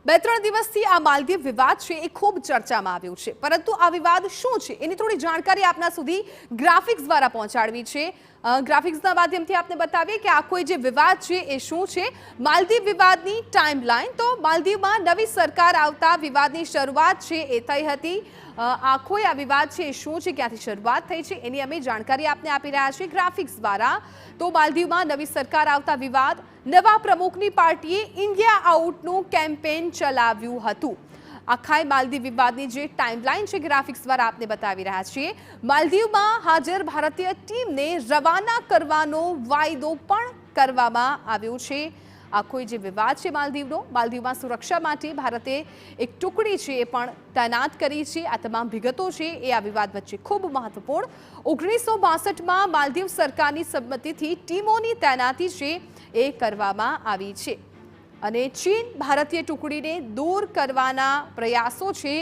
બે-ત્રણ દિવસથી આ માલદીવ વિવાદ છે એ ખૂબ ચર્ચામાં આવ્યું છે, પરંતુ આ વિવાદ શું છે એની થોડી જાણકારી આપના સુધી ગ્રાફિક્સ દ્વારા પહોંચાડવી છે। ગ્રાફિક્સના માધ્યમથી આપને બતાવીએ કે આ કોઈ જે વિવાદ છે એ શું છે। માલદીવ વિવાદની ટાઈમલાઈન તો માલદીવમાં નવી સરકાર આવતા વિવાદની શરૂઆત છે એ થઈ હતી। આખો આ વિવાદ છે એ શું છે, ક્યાંથી શરૂઆત થઈ છે એની અમે જાણકારી આપને આપી રહ્યા છીએ ગ્રાફિક્સ દ્વારા। તો માલદીવમાં નવી સરકાર આવતા વિવાદ, નવા પ્રમુખની પાર્ટીએ ઇન્ડિયા આઉટનું કેમ્પેન ચલાવ્યું હતું। આખાય માલદીવ વિવાદની જે ટાઈમલાઈન છે ગ્રાફિક્સ દ્વારા આપને બતાવી રહ્યા છીએ। માલદીવમાં હાજર ભારતીય ટીમને રવાના કરવાનો વાયદો પણ કરવામાં આવ્યો છે। આખો જે વિવાદ છે માલદીવમાં સુરક્ષા માટે ભારતે એક ટુકડી છે એ પણ તૈનાત કરી છે। આ તમામ વિગતો છે એ આ વિવાદ વચ્ચે ખૂબ મહત્વપૂર્ણ। 1962માં માલદીવ સરકારની સંમતિથી ટીમોની તૈનાતી છે એ કરવામાં આવી છે અને ચીન ભારતીય ટુકડીને દૂર કરવાના પ્રયાસો છે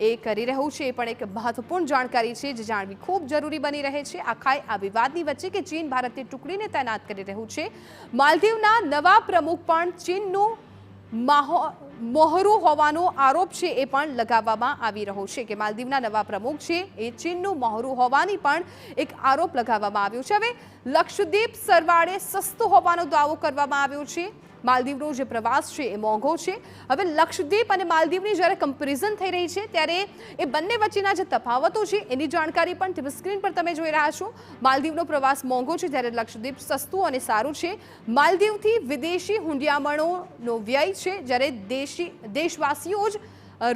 એ કરી રહ્યું છે। એ પણ એક મહત્વપૂર્ણ જાણકારી છે જે જાણવી ખૂબ જરૂરી બની રહે છે આખાય આ વિવાદની વચ્ચે કે ચીન ભારતીય ટુકડીને તૈનાત કરી રહ્યું છે। માલદીવના નવા પ્રમુખ પણ ચીનનું મોહરું હોવાનો આરોપ છે એ પણ લગાવવામાં આવી રહ્યો છે કે માલદીવના નવા પ્રમુખ છે એ ચીનનું મોહરું હોવાની પણ એક આરોપ લગાવવામાં આવ્યો છે। હવે લક્ષદ્વીપ સરવાળે સસ્તું હોવાનો દાવો કરવામાં આવ્યો છે। માલદીવનો જે પ્રવાસ છે એ મોંઘો છે। હવે લક્ષદ્વીપ અને માલદીવની જ્યારે કમ્પેરિઝન થઈ રહી છે ત્યારે એ બંને વચ્ચેના જે તફાવતો છે એની જાણકારી પણ ટીવી સ્ક્રીન પર તમે જોઈ રહ્યા છો। માલદીવનો પ્રવાસ મોંઘો છે જ્યારે લક્ષદ્વીપ સસ્તું અને સારું છે। માલદીવથી વિદેશી હુંડિયામણોનો વ્યય છે જ્યારે દેશવાસીઓ જ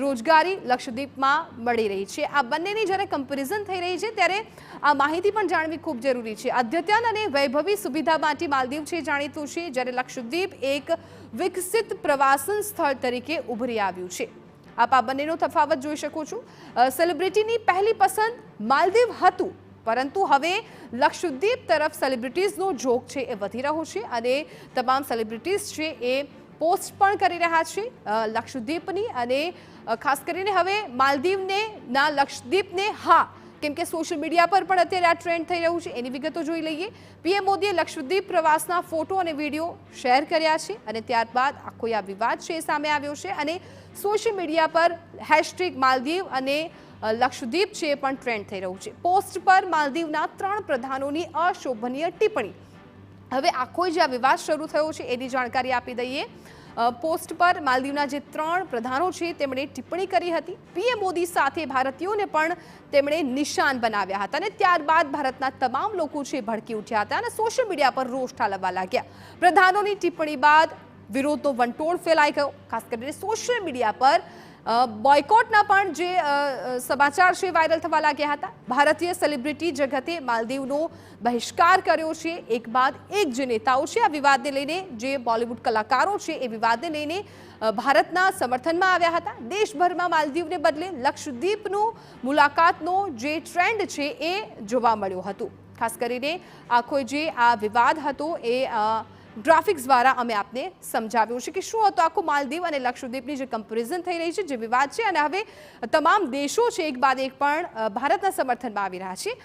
રોજગારી લક્ષદ્વીપમાં મળી રહી છે। આ બંનેની જ્યારે કમ્પેરિઝન થઈ રહી છે ત્યારે આ માહિતી પણ જાણવી ખૂબ જરૂરી છે। અદ્યતન અને વૈભવી સુવિધા માટે માલદીવ છે જાણીતું છે, જ્યારે લક્ષદ્વીપ એક વિકસિત પ્રવાસન સ્થળ તરીકે ઉભરી આવ્યું છે। આપ આ બંનેનો તફાવત જોઈ શકો છો। સેલિબ્રિટીની પહેલી પસંદ માલદીવ હતું, પરંતુ હવે લક્ષદ્વીપ તરફ સેલિબ્રિટીઝનો ઝોક છે એ વધી રહ્યો છે અને તમામ સેલિબ્રિટીઝ છે એ પોસ્ટ પણ કરી રહ્યા છે લક્ષદ્વીપની અને ખાસ કરીને હવે માલદીવને ના લક્ષદ્વીપને હા, કેમ કે સોશિયલ મીડિયા પર પણ અત્યારે આ ટ્રેન્ડ થઈ રહ્યું છે એની વિગતો જોઈ લઈએ। પીએમ મોદીએ લક્ષદ્વીપ પ્રવાસના ફોટો અને વિડીયો શેર કર્યા છે અને ત્યારબાદ આખો આ વિવાદ છે એ સામે આવ્યો છે અને સોશિયલ મીડિયા પર હેશટેગ માલદીવ અને લક્ષદ્વીપ છે એ પણ ટ્રેન્ડ થઈ રહ્યું છે। પોસ્ટ પર માલદીવના 3 પ્રધાનોની અશોભનીય ટિપ્પણી। હવે આખો જે આ વિવાદ શરૂ થયો છે એની જાણકારી આપી દઈએ। પોસ્ટ પર માલદીવના જે 3 પ્રધાનો છે તેમણે ટિપ્પણી કરી હતી। પીએમ મોદી સાથે ભારતીયોને પણ તેમણે નિશાન બનાવ્યા હતા અને ત્યારબાદ ભારતના તમામ લોકો છે ભડકી ઉઠ્યા હતા અને સોશિયલ મીડિયા પર રોષ ઠાલવવા લાગ્યા। પ્રધાનોની ટિપ્પણી બાદ વિરોધનો વંટોળ ફેલાઈ ગયો। ખાસ કરીને સોશિયલ મીડિયા પર બોયકોટના પણ જે સમાચાર છે વાયરલ થવા લાગ્યા હતા। ભારતીય સેલિબ્રિટી જગતે માલદીવનો બહિષ્કાર કર્યો છે। એક બાદ એક જે નેતાઓ છે આ વિવાદને લઈને, જે બોલિવૂડ કલાકારો છે એ વિવાદને લઈને ભારતના સમર્થનમાં આવ્યા હતા। દેશભરમાં માલદીવને બદલે લક્ષદ્વીપનું મુલાકાતનો જે ટ્રેન્ડ છે એ જોવા મળ્યો હતો। ખાસ કરીને આખો જે આ વિવાદ હતો એ ગ્રાફિક્સ દ્વારા અમે આપને સમજાવ્યું છે કે શું હતો આખો માલદીવ અને લક્ષદ્વીપની જે કમ્પેરિઝન થઈ રહી છે, જે વિવાદ છે અને હવે તમામ દેશો છે એક બાદ એક પણ ભારતના સમર્થનમાં આવી રહ્યા છે।